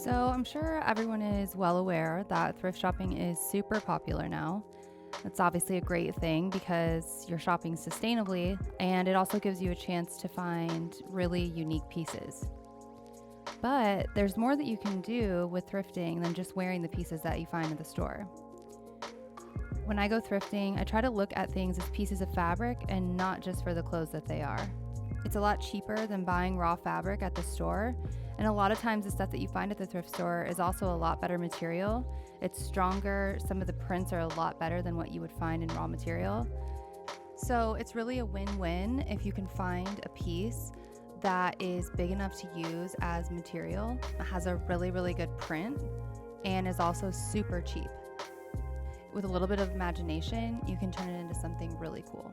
So, I'm sure everyone is well aware that thrift shopping is super popular now. That's obviously a great thing because you're shopping sustainably and it also gives you a chance to find really unique pieces. But there's more that you can do with thrifting than just wearing the pieces that you find in the store. When I go thrifting, I try to look at things as pieces of fabric and not just for the clothes that they are. It's a lot cheaper than buying raw fabric at the store, and a lot of times the stuff that you find at the thrift store is also a lot better material. It's stronger, some of the prints are a lot better than what you would find in raw material. So it's really a win-win if you can find a piece that is big enough to use as material, has a really, really good print, and is also super cheap. With a little bit of imagination, you can turn it into something really cool.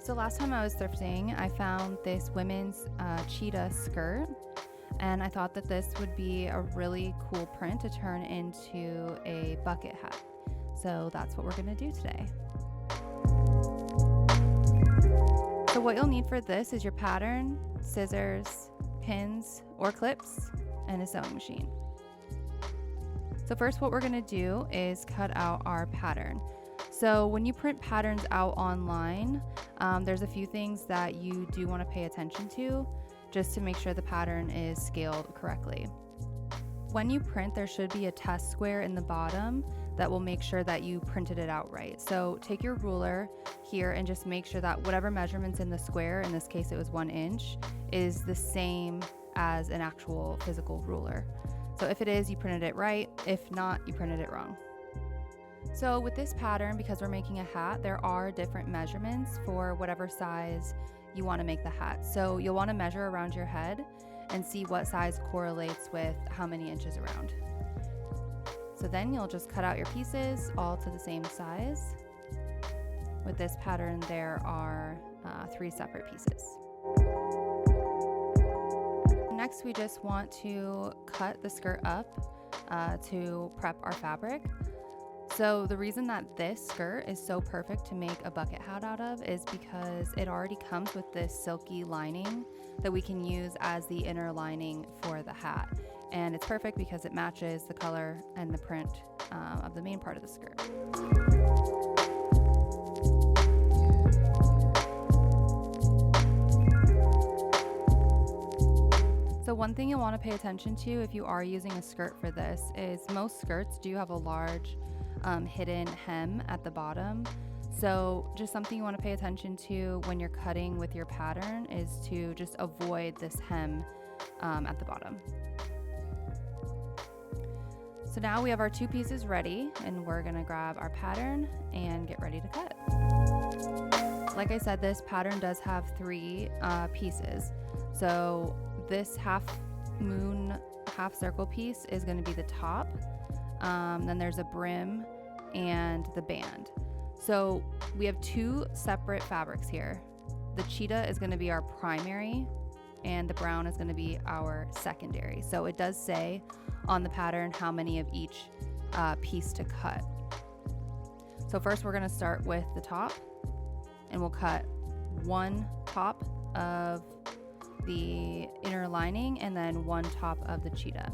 So last time I was thrifting, I found this women's cheetah skirt, and I thought that this would be a really cool print to turn into a bucket hat. So that's what we're gonna do today. So what you'll need for this is your pattern, scissors, pins or clips, and a sewing machine. So first what we're gonna do is cut out our pattern. So when you print patterns out online, there's a few things that you do want to pay attention to just to make sure the pattern is scaled correctly. When you print, there should be a test square in the bottom that will make sure that you printed it out right. So take your ruler here and just make sure that whatever measurements in the square, in this case it was 1 inch, is the same as an actual physical ruler. So if it is, you printed it right. If not, you printed it wrong. So with this pattern, because we're making a hat, there are different measurements for whatever size you want to make the hat. So you'll want to measure around your head and see what size correlates with how many inches around. So then you'll just cut out your pieces all to the same size. With this pattern, there are 3 separate pieces. Next, we just want to cut the skirt up to prep our fabric. So the reason that this skirt is so perfect to make a bucket hat out of is because it already comes with this silky lining that we can use as the inner lining for the hat. And it's perfect because it matches the color and the print of the main part of the skirt. So one thing you'll want to pay attention to if you are using a skirt for this is most skirts do have a large hidden hem at the bottom. So just something you want to pay attention to when you're cutting with your pattern is to just avoid this hem at the bottom. So now we have our 2 pieces ready and we're gonna grab our pattern and get ready to cut. Like I said, this pattern does have 3 pieces. So this half moon, half circle piece is gonna be the top. Then there's a brim and the band. So we have 2 separate fabrics here. The cheetah is going to be our primary and the brown is going to be our secondary. So it does say on the pattern how many of each piece to cut. So first we're going to start with the top and we'll cut 1 top of the inner lining and then 1 top of the cheetah.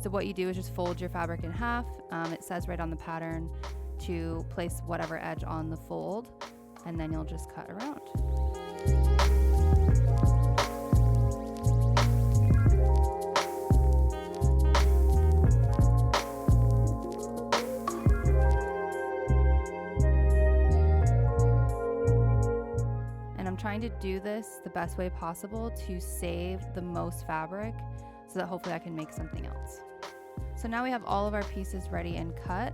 So what you do is just fold your fabric in half. It says right on the pattern to place whatever edge on the fold, and then you'll just cut around. And I'm trying to do this the best way possible to save the most fabric so that hopefully I can make something else. So now we have all of our pieces ready and cut.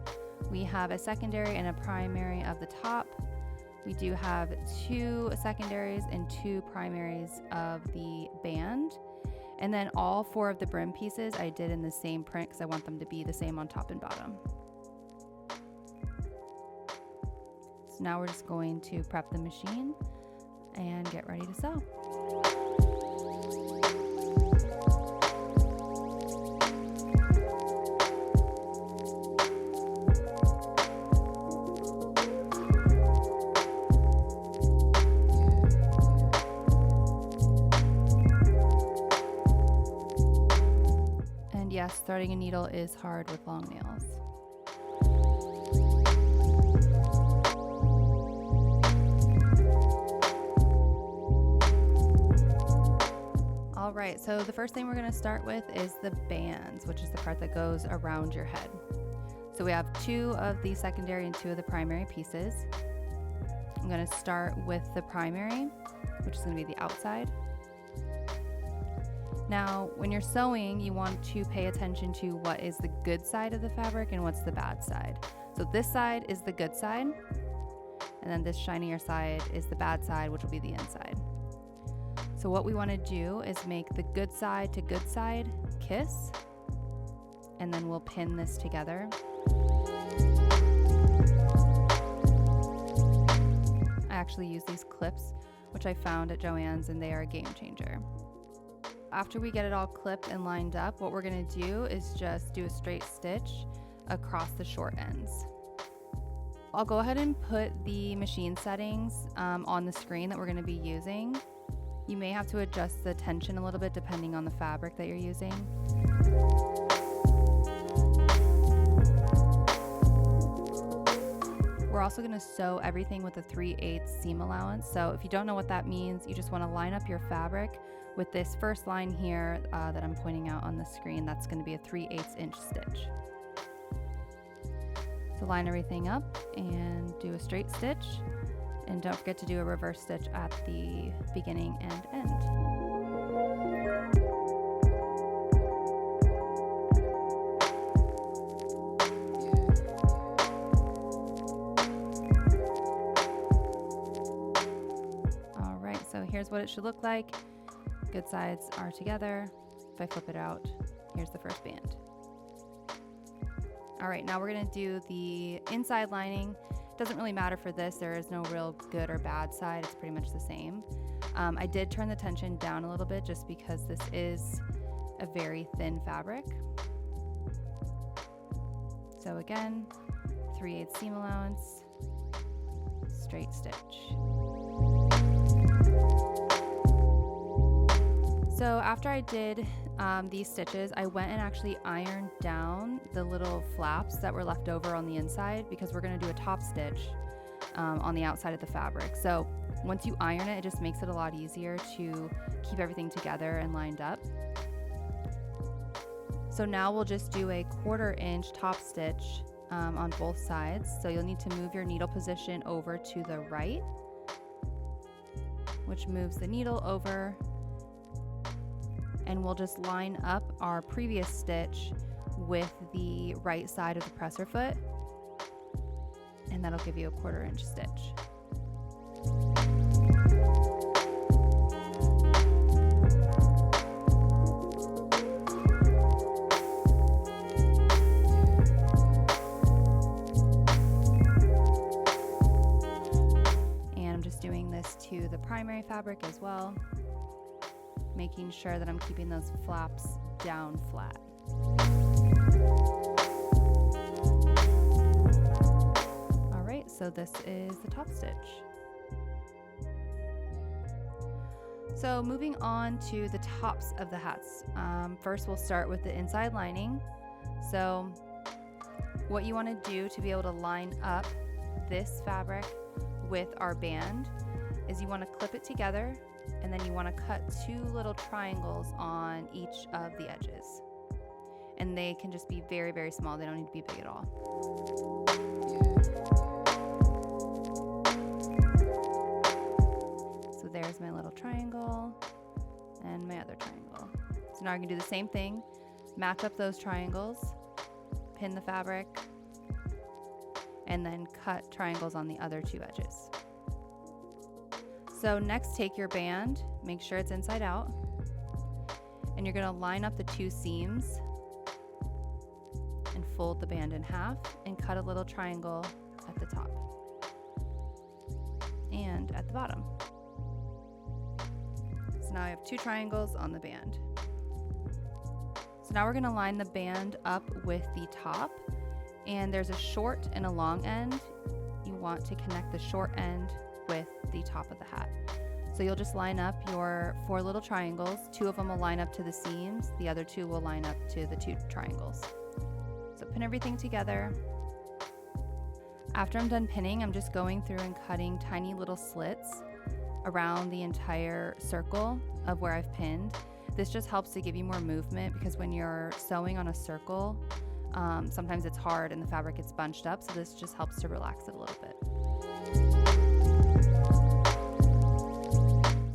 We have a secondary and a primary of the top. We do have 2 secondaries and 2 primaries of the band. And then all 4 of the brim pieces I did in the same print because I want them to be the same on top and bottom. So now we're just going to prep the machine and get ready to sew. yes, threading a needle is hard with long nails. All right, so the first thing we're going to start with is the bands, which is the part that goes around your head. So we have 2 of the secondary and 2 of the primary pieces. I'm going to start with the primary, which is going to be the outside. Now, when you're sewing, you want to pay attention to what is the good side of the fabric and what's the bad side. So this side is the good side, and then this shinier side is the bad side, which will be the inside. So what we want to do is make the good side to good side kiss, and then we'll pin this together. I actually use these clips, which I found at Joann's, and they are a game changer. After we get it all clipped and lined up, what we're going to do is just do a straight stitch across the short ends. I'll go ahead and put the machine settings on the screen that we're going to be using. You may have to adjust the tension a little bit depending on the fabric that you're using. We're also going to sew everything with a 3/8 seam allowance. So if you don't know what that means, you just want to line up your fabric with this first line here that I'm pointing out on the screen. That's going to be a 3/8 inch stitch. So line everything up and do a straight stitch. And don't forget to do a reverse stitch at the beginning and end. All right, so here's what it should look like. Good sides are together. If I flip it out, here's the first band. All right, now we're gonna do the inside lining. Doesn't really matter for this. There is no real good or bad side. It's pretty much the same. I did turn the tension down a little bit just because this is a very thin fabric. So again, 3/8 seam allowance, straight stitch. So after I did these stitches, I went and actually ironed down the little flaps that were left over on the inside because we're going to do a top stitch on the outside of the fabric. So once you iron it, it just makes it a lot easier to keep everything together and lined up. So now we'll just do a 1/4 inch top stitch on both sides. So you'll need to move your needle position over to the right, which moves the needle over. And we'll just line up our previous stitch with the right side of the presser foot, and that'll give you a 1/4 inch stitch. And I'm just doing this to the primary fabric as well, making sure that I'm keeping those flaps down flat. All right, so this is the top stitch. So moving on to the tops of the hats. First we'll start with the inside lining. So what you want to do to be able to line up this fabric with our band is you want to clip it together, and then you want to cut 2 little triangles on each of the edges. And they can just be very, very small. They don't need to be big at all. So there's my little triangle and my other triangle. So now I can do the same thing, match up those triangles, pin the fabric, and then cut triangles on the other 2 edges. So next, take your band, make sure it's inside out, and you're gonna line up the 2 seams and fold the band in half and cut a little triangle at the top and at the bottom. So now I have 2 triangles on the band. So now we're gonna line the band up with the top, and there's a short and a long end. You want to connect the short end with the top of the hat. So you'll just line up your 4 little triangles. 2 of them will line up to the seams. The other 2 will line up to the 2 triangles. So pin everything together. After I'm done pinning, I'm just going through and cutting tiny little slits around the entire circle of where I've pinned. This just helps to give you more movement, because when you're sewing on a circle, sometimes it's hard and the fabric gets bunched up, so this just helps to relax it a little bit.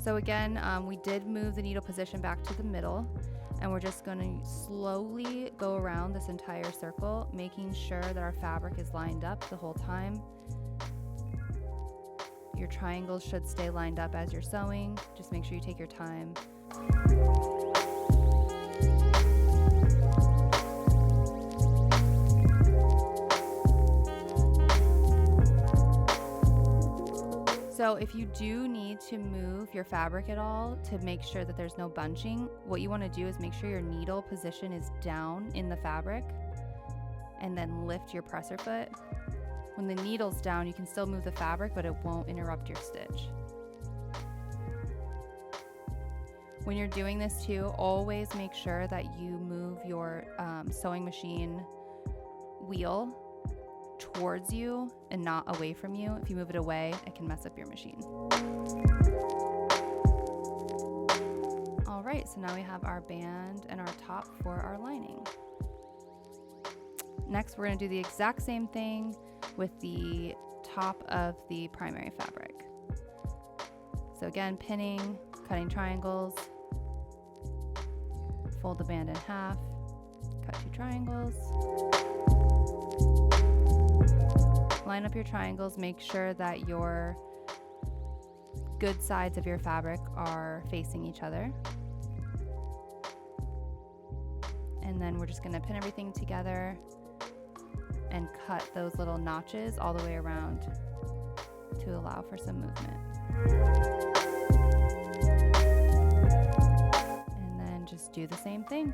So again, we did move the needle position back to the middle, and we're just going to slowly go around this entire circle, making sure that our fabric is lined up the whole time. Your triangles should stay lined up as you're sewing. Just make sure you take your time. So if you do need to move your fabric at all to make sure that there's no bunching, what you want to do is make sure your needle position is down in the fabric, and then lift your presser foot. When the needle's down, you can still move the fabric, but it won't interrupt your stitch. When you're doing this too, always make sure that you move your sewing machine wheel towards you and not away from you. If you move it away, it can mess up your machine. All right, so now we have our band and our top for our lining. Next, we're going to do the exact same thing with the top of the primary fabric. So again, pinning, cutting triangles, fold the band in half, cut 2 triangles. Line up your triangles, make sure that your good sides of your fabric are facing each other. And then we're just going to pin everything together and cut those little notches all the way around to allow for some movement. And then just do the same thing.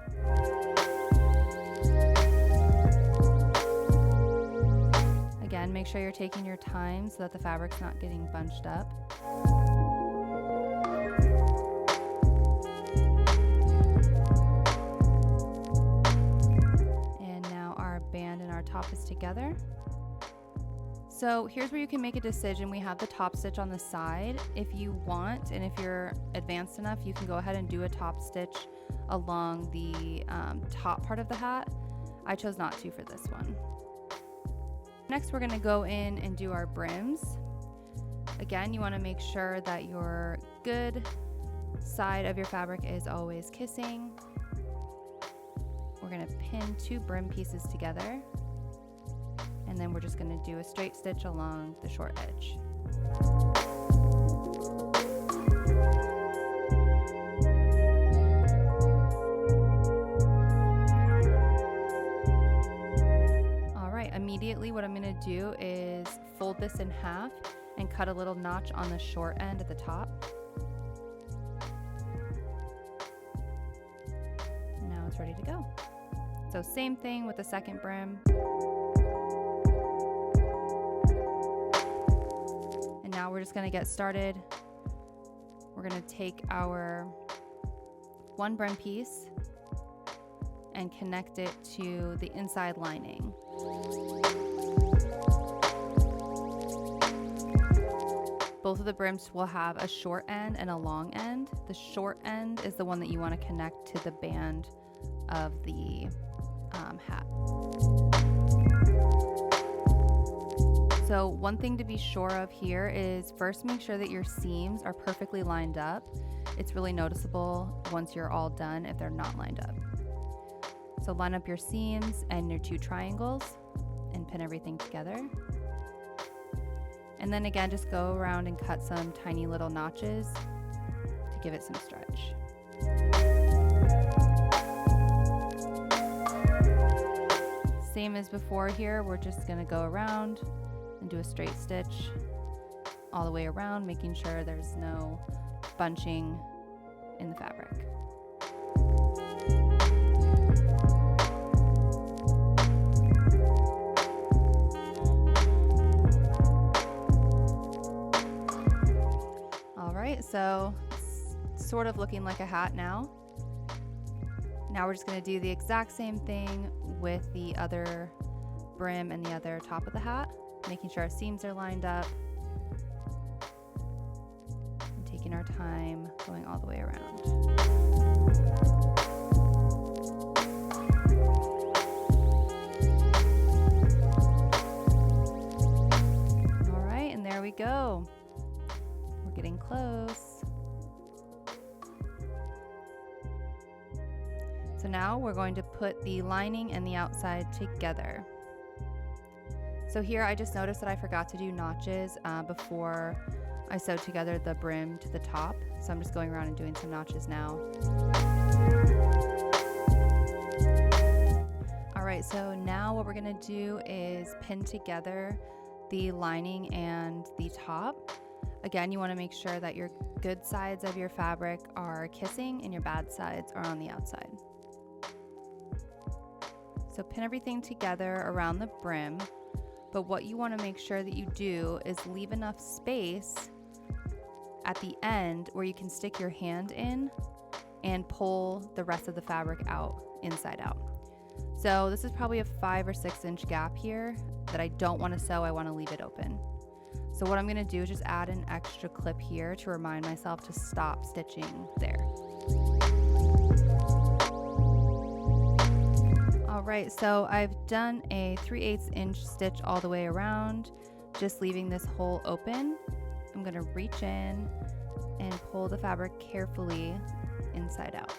Again, make sure you're taking your time so that the fabric's not getting bunched up. And now our band and our top is together. So here's where you can make a decision. We have the top stitch on the side. If you want, and if you're advanced enough, you can go ahead and do a top stitch along the top part of the hat. I chose not to for this one. Next, we're going to go in and do our brims. Again, you want to make sure that your good side of your fabric is always kissing. We're going to pin 2 brim pieces together, and then we're just going to do a straight stitch along the short edge. Immediately, what I'm going to do is fold this in half and cut a little notch on the short end at the top. Now it's ready to go. So same thing with the second brim. And now we're just going to get started. We're going to take our 1 brim piece and connect it to the inside lining. Both of the brims will have a short end and a long end. The short end is the one that you want to connect to the band of the hat. So one thing to be sure of here is first make sure that your seams are perfectly lined up. It's really noticeable once you're all done if they're not lined up. So line up your seams and your 2 triangles and pin everything together. And then again, just go around and cut some tiny little notches to give it some stretch. Same as before here, we're just going to go around and do a straight stitch all the way around, making sure there's no bunching in the fabric. right, so it's sort of looking like a hat now. Now we're just going to do the exact same thing with the other brim and the other top of the hat, making sure our seams are lined up and taking our time going all the way around. All right, and there we go. We're getting close. So now we're going to put the lining and the outside together. So here I just noticed that I forgot to do notches before I sewed together the brim to the top. So I'm just going around and doing some notches now. All right, so now what we're gonna do is pin together the lining and the top. Again, you wanna make sure that your good sides of your fabric are kissing and your bad sides are on the outside. So pin everything together around the brim, but what you want to make sure that you do is leave enough space at the end where you can stick your hand in and pull the rest of the fabric out, inside out. So this is probably a 5 or 6 inch gap here that I don't want to sew, I want to leave it open. So what I'm going to do is just add an extra clip here to remind myself to stop stitching there. Alright, so I've done a 3/8 inch stitch all the way around, just leaving this hole open. I'm going to reach in and pull the fabric carefully inside out.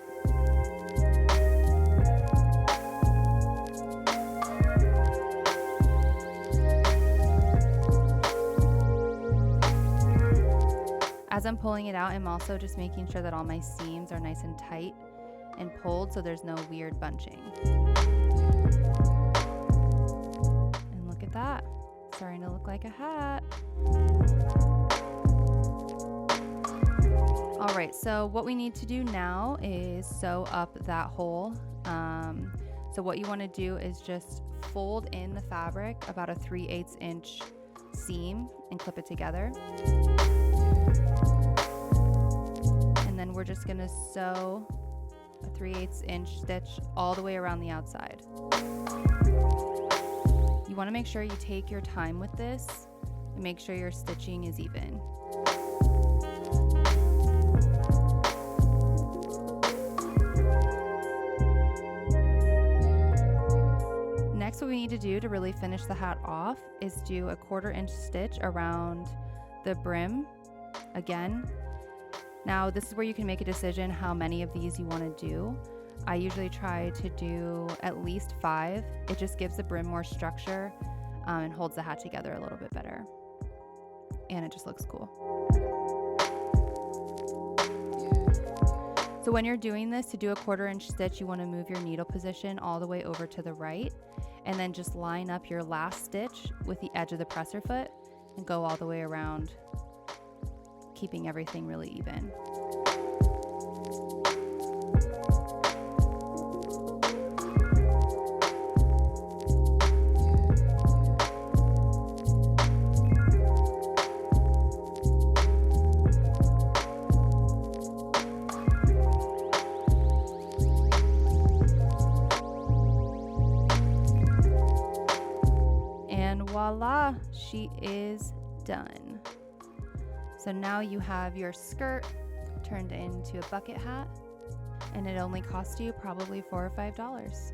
As I'm pulling it out, I'm also just making sure that all my seams are nice and tight and pulled so there's no weird bunching. And look at that, starting to look like a hat. All right, so what we need to do now is sew up that hole. So what you want to do is just fold in the fabric about a 3/8 inch seam and clip it together. And then we're just gonna sew a 3/8 inch stitch all the way around the outside. You want to make sure you take your time with this and make sure your stitching is even. Next, what we need to do to really finish the hat off is do a 1/4 inch stitch around the brim again. Now this is where you can make a decision how many of these you want to do. I usually try to do at least 5. It just gives the brim more structure and holds the hat together a little bit better. And it just looks cool. So when you're doing this, to do a 1/4 inch stitch, you want to move your needle position all the way over to the right and then just line up your last stitch with the edge of the presser foot and go all the way around, keeping everything really even. And voila, she is done. So now you have your skirt turned into a bucket hat, and it only cost you probably $4 or $5.